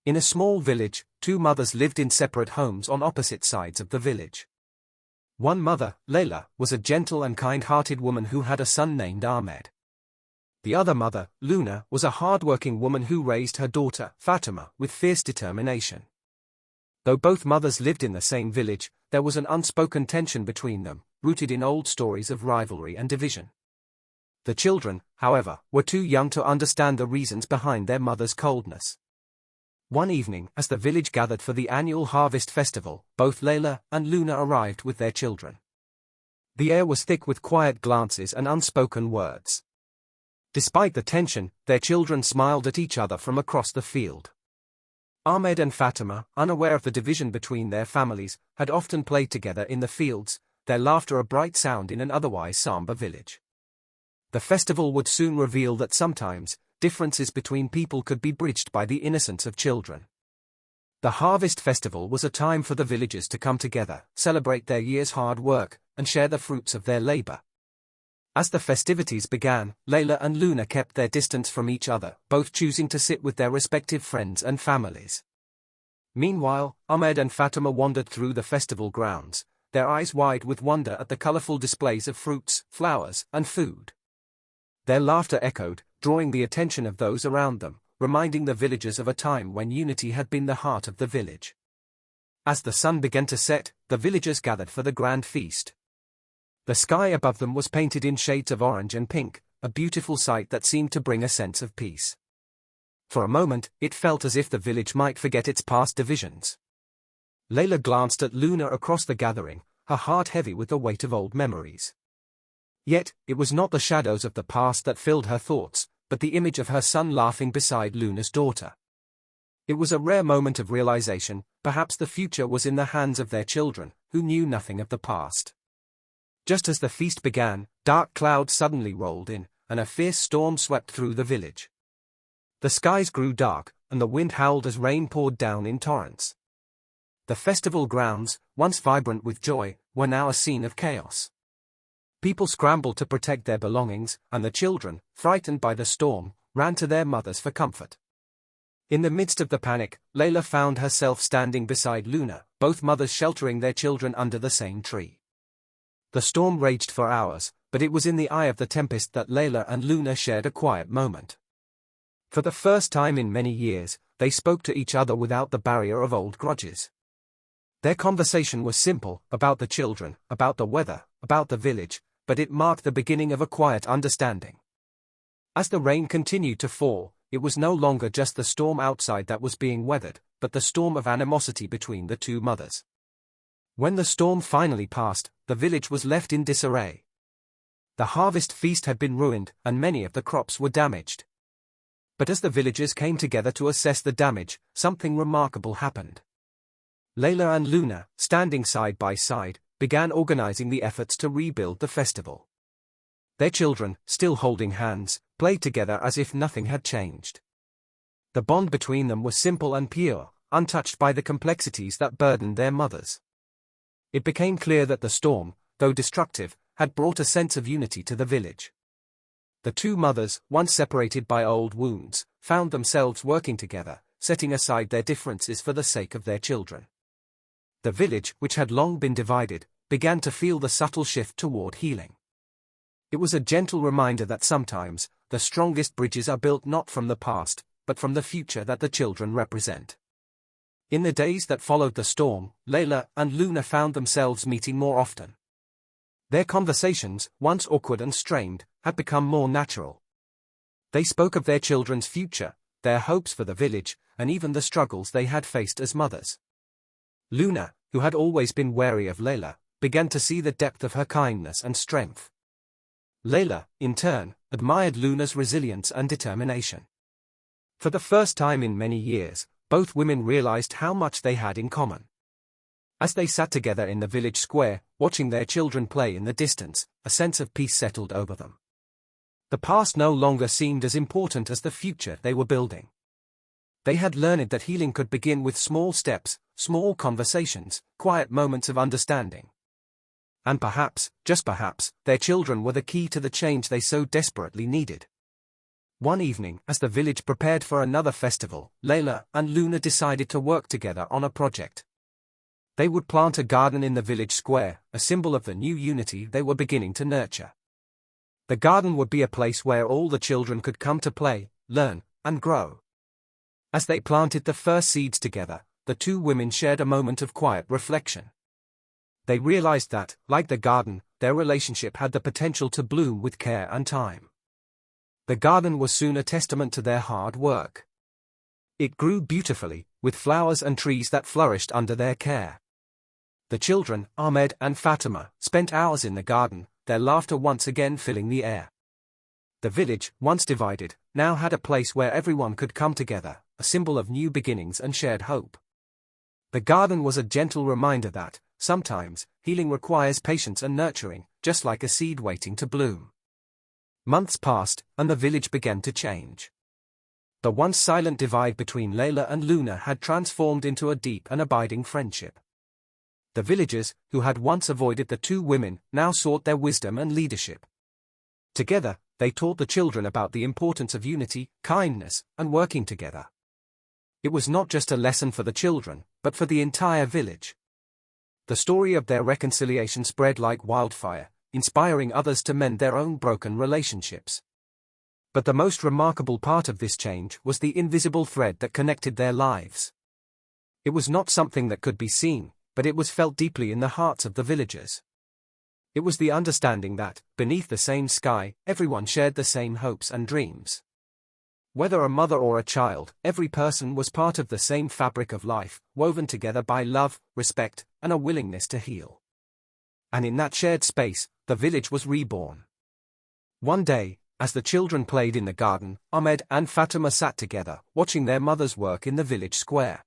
In a small village, two mothers lived in separate homes on opposite sides of the village. One mother, Layla, was a gentle and kind-hearted woman who had a son named Ahmed. The other mother, Luna, was a hard-working woman who raised her daughter, Fatima, with fierce determination. Though both mothers lived in the same village, there was an unspoken tension between them, rooted in old stories of rivalry and division. The children, however, were too young to understand the reasons behind their mother's coldness. One evening, as the village gathered for the annual harvest festival, both Layla and Luna arrived with their children. The air was thick with quiet glances and unspoken words. Despite the tension, their children smiled at each other from across the field. Ahmed and Fatima, unaware of the division between their families, had often played together in the fields, their laughter a bright sound in an otherwise somber village. The festival would soon reveal that sometimes, differences between people could be bridged by the innocence of children. The harvest festival was a time for the villagers to come together, celebrate their year's hard work, and share the fruits of their labor. As the festivities began, Layla and Luna kept their distance from each other, both choosing to sit with their respective friends and families. Meanwhile, Ahmed and Fatima wandered through the festival grounds, their eyes wide with wonder at the colorful displays of fruits, flowers, and food. Their laughter echoed, drawing the attention of those around them, reminding the villagers of a time when unity had been the heart of the village. As the sun began to set, the villagers gathered for the grand feast. The sky above them was painted in shades of orange and pink, a beautiful sight that seemed to bring a sense of peace. For a moment, it felt as if the village might forget its past divisions. Layla glanced at Luna across the gathering, her heart heavy with the weight of old memories. Yet, it was not the shadows of the past that filled her thoughts, but the image of her son laughing beside Luna's daughter. It was a rare moment of realization, perhaps the future was in the hands of their children, who knew nothing of the past. Just as the feast began, dark clouds suddenly rolled in, and a fierce storm swept through the village. The skies grew dark, and the wind howled as rain poured down in torrents. The festival grounds, once vibrant with joy, were now a scene of chaos. People scrambled to protect their belongings, and the children, frightened by the storm, ran to their mothers for comfort. In the midst of the panic, Layla found herself standing beside Luna, both mothers sheltering their children under the same tree. The storm raged for hours, but it was in the eye of the tempest that Layla and Luna shared a quiet moment. For the first time in many years, they spoke to each other without the barrier of old grudges. Their conversation was simple, about the children, about the weather, about the village, but it marked the beginning of a quiet understanding. As the rain continued to fall, it was no longer just the storm outside that was being weathered, but the storm of animosity between the two mothers. When the storm finally passed, the village was left in disarray. The harvest feast had been ruined, and many of the crops were damaged. But as the villagers came together to assess the damage, something remarkable happened. Layla and Luna, standing side by side, began organizing the efforts to rebuild the festival. Their children, still holding hands, played together as if nothing had changed. The bond between them was simple and pure, untouched by the complexities that burdened their mothers. It became clear that the storm, though destructive, had brought a sense of unity to the village. The two mothers, once separated by old wounds, found themselves working together, setting aside their differences for the sake of their children. The village, which had long been divided, began to feel the subtle shift toward healing. It was a gentle reminder that sometimes, the strongest bridges are built not from the past, but from the future that the children represent. In the days that followed the storm, Layla and Luna found themselves meeting more often. Their conversations, once awkward and strained, had become more natural. They spoke of their children's future, their hopes for the village, and even the struggles they had faced as mothers. Luna, who had always been wary of Layla, began to see the depth of her kindness and strength. Layla, in turn, admired Luna's resilience and determination. For the first time in many years, both women realized how much they had in common. As they sat together in the village square, watching their children play in the distance, a sense of peace settled over them. The past no longer seemed as important as the future they were building. They had learned that healing could begin with small steps, small conversations, quiet moments of understanding. And perhaps, just perhaps, their children were the key to the change they so desperately needed. One evening, as the village prepared for another festival, Layla and Luna decided to work together on a project. They would plant a garden in the village square, a symbol of the new unity they were beginning to nurture. The garden would be a place where all the children could come to play, learn, and grow. As they planted the first seeds together, the two women shared a moment of quiet reflection. They realized that, like the garden, their relationship had the potential to bloom with care and time. The garden was soon a testament to their hard work. It grew beautifully, with flowers and trees that flourished under their care. The children, Ahmed and Fatima, spent hours in the garden, their laughter once again filling the air. The village, once divided, now had a place where everyone could come together, a symbol of new beginnings and shared hope. The garden was a gentle reminder that, sometimes, healing requires patience and nurturing, just like a seed waiting to bloom. Months passed, and the village began to change. The once silent divide between Layla and Luna had transformed into a deep and abiding friendship. The villagers, who had once avoided the two women, now sought their wisdom and leadership. Together, they taught the children about the importance of unity, kindness, and working together. It was not just a lesson for the children, but for the entire village. The story of their reconciliation spread like wildfire, inspiring others to mend their own broken relationships. But the most remarkable part of this change was the invisible thread that connected their lives. It was not something that could be seen, but it was felt deeply in the hearts of the villagers. It was the understanding that, beneath the same sky, everyone shared the same hopes and dreams. Whether a mother or a child, every person was part of the same fabric of life, woven together by love, respect, and a willingness to heal. And in that shared space, the village was reborn. One day, as the children played in the garden, Ahmed and Fatima sat together, watching their mother's work in the village square.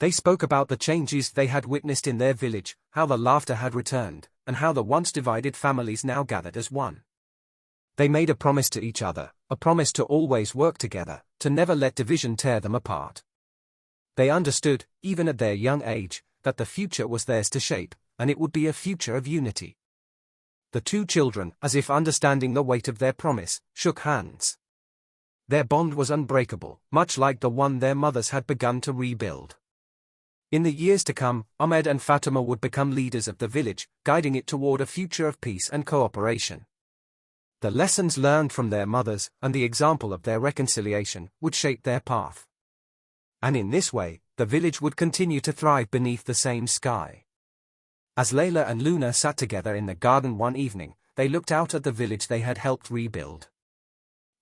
They spoke about the changes they had witnessed in their village, how the laughter had returned, and how the once divided families now gathered as one. They made a promise to each other, a promise to always work together, to never let division tear them apart. They understood, even at their young age, that the future was theirs to shape, and it would be a future of unity. The two children, as if understanding the weight of their promise, shook hands. Their bond was unbreakable, much like the one their mothers had begun to rebuild. In the years to come, Ahmed and Fatima would become leaders of the village, guiding it toward a future of peace and cooperation. The lessons learned from their mothers, and the example of their reconciliation, would shape their path. And in this way, the village would continue to thrive beneath the same sky. As Layla and Luna sat together in the garden one evening, they looked out at the village they had helped rebuild.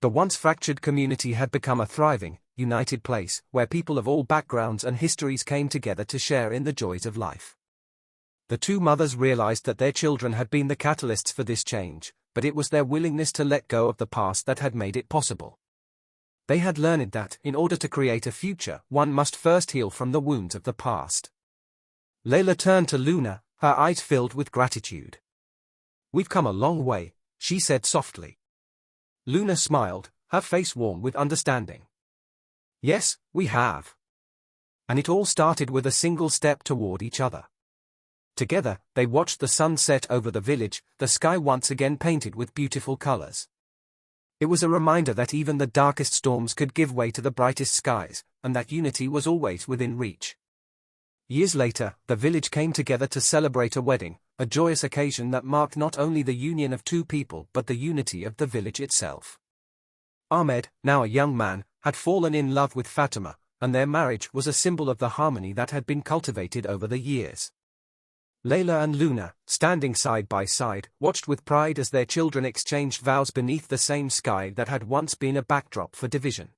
The once fractured community had become a thriving, united place, where people of all backgrounds and histories came together to share in the joys of life. The two mothers realized that their children had been the catalysts for this change, but it was their willingness to let go of the past that had made it possible. They had learned that, in order to create a future, one must first heal from the wounds of the past. Layla turned to Luna, her eyes filled with gratitude. "We've come a long way," she said softly. Luna smiled, her face warm with understanding. "Yes, we have." And it all started with a single step toward each other. Together, they watched the sun set over the village, the sky once again painted with beautiful colors. It was a reminder that even the darkest storms could give way to the brightest skies, and that unity was always within reach. Years later, the village came together to celebrate a wedding, a joyous occasion that marked not only the union of two people but the unity of the village itself. Ahmed, now a young man, had fallen in love with Fatima, and their marriage was a symbol of the harmony that had been cultivated over the years. Layla and Luna, standing side by side, watched with pride as their children exchanged vows beneath the same sky that had once been a backdrop for division.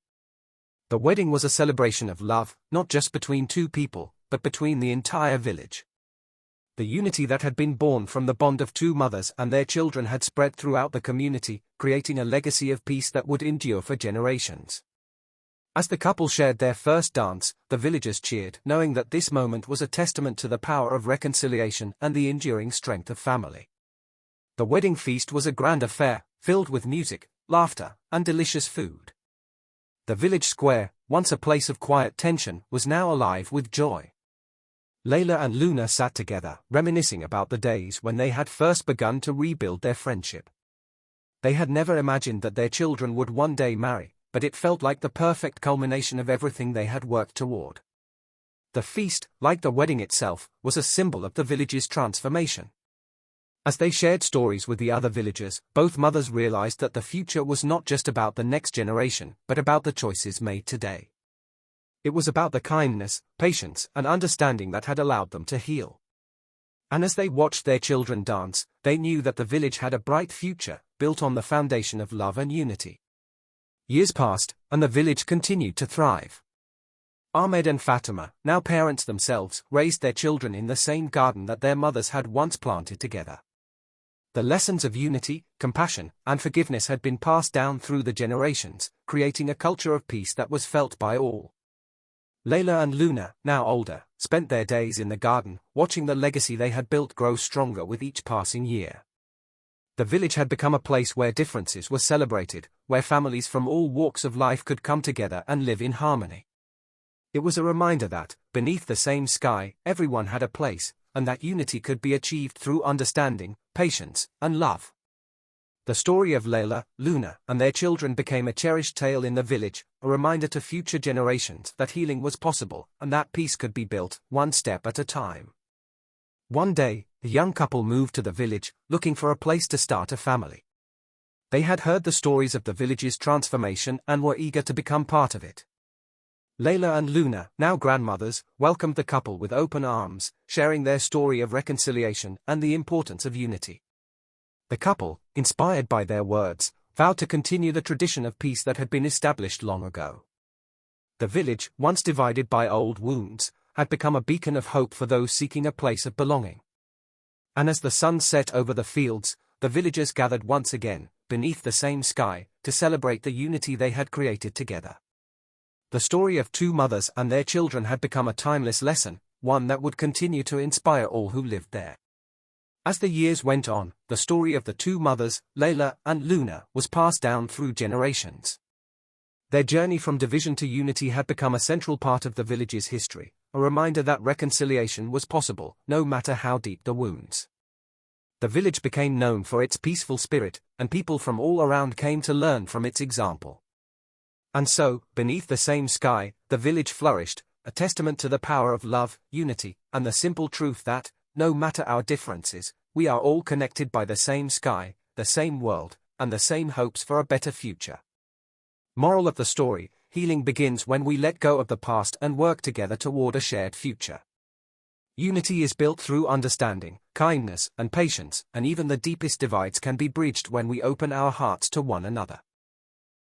The wedding was a celebration of love, not just between two people, but between the entire village. The unity that had been born from the bond of two mothers and their children had spread throughout the community, creating a legacy of peace that would endure for generations. As the couple shared their first dance, the villagers cheered, knowing that this moment was a testament to the power of reconciliation and the enduring strength of family. The wedding feast was a grand affair, filled with music, laughter, and delicious food. The village square, once a place of quiet tension, was now alive with joy. Layla and Luna sat together, reminiscing about the days when they had first begun to rebuild their friendship. They had never imagined that their children would one day marry, but it felt like the perfect culmination of everything they had worked toward. The feast, like the wedding itself, was a symbol of the village's transformation. As they shared stories with the other villagers, both mothers realized that the future was not just about the next generation, but about the choices made today. It was about the kindness, patience, and understanding that had allowed them to heal. And as they watched their children dance, they knew that the village had a bright future, built on the foundation of love and unity. Years passed, and the village continued to thrive. Ahmed and Fatima, now parents themselves, raised their children in the same garden that their mothers had once planted together. The lessons of unity, compassion, and forgiveness had been passed down through the generations, creating a culture of peace that was felt by all. Layla and Luna, now older, spent their days in the garden, watching the legacy they had built grow stronger with each passing year. The village had become a place where differences were celebrated, where families from all walks of life could come together and live in harmony. It was a reminder that, beneath the same sky, everyone had a place, and that unity could be achieved through understanding, patience, and love. The story of Layla, Luna, and their children became a cherished tale in the village, a reminder to future generations that healing was possible, and that peace could be built, one step at a time. One day, the young couple moved to the village, looking for a place to start a family. They had heard the stories of the village's transformation and were eager to become part of it. Layla and Luna, now grandmothers, welcomed the couple with open arms, sharing their story of reconciliation and the importance of unity. The couple, inspired by their words, vowed to continue the tradition of peace that had been established long ago. The village, once divided by old wounds, had become a beacon of hope for those seeking a place of belonging. And as the sun set over the fields, the villagers gathered once again, beneath the same sky, to celebrate the unity they had created together. The story of two mothers and their children had become a timeless lesson, one that would continue to inspire all who lived there. As the years went on, the story of the two mothers, Layla and Luna, was passed down through generations. Their journey from division to unity had become a central part of the village's history, a reminder that reconciliation was possible, no matter how deep the wounds. The village became known for its peaceful spirit, and people from all around came to learn from its example. And so, beneath the same sky, the village flourished, a testament to the power of love, unity, and the simple truth that, no matter our differences, we are all connected by the same sky, the same world, and the same hopes for a better future. Moral of the story: healing begins when we let go of the past and work together toward a shared future. Unity is built through understanding, kindness, and patience, and even the deepest divides can be bridged when we open our hearts to one another.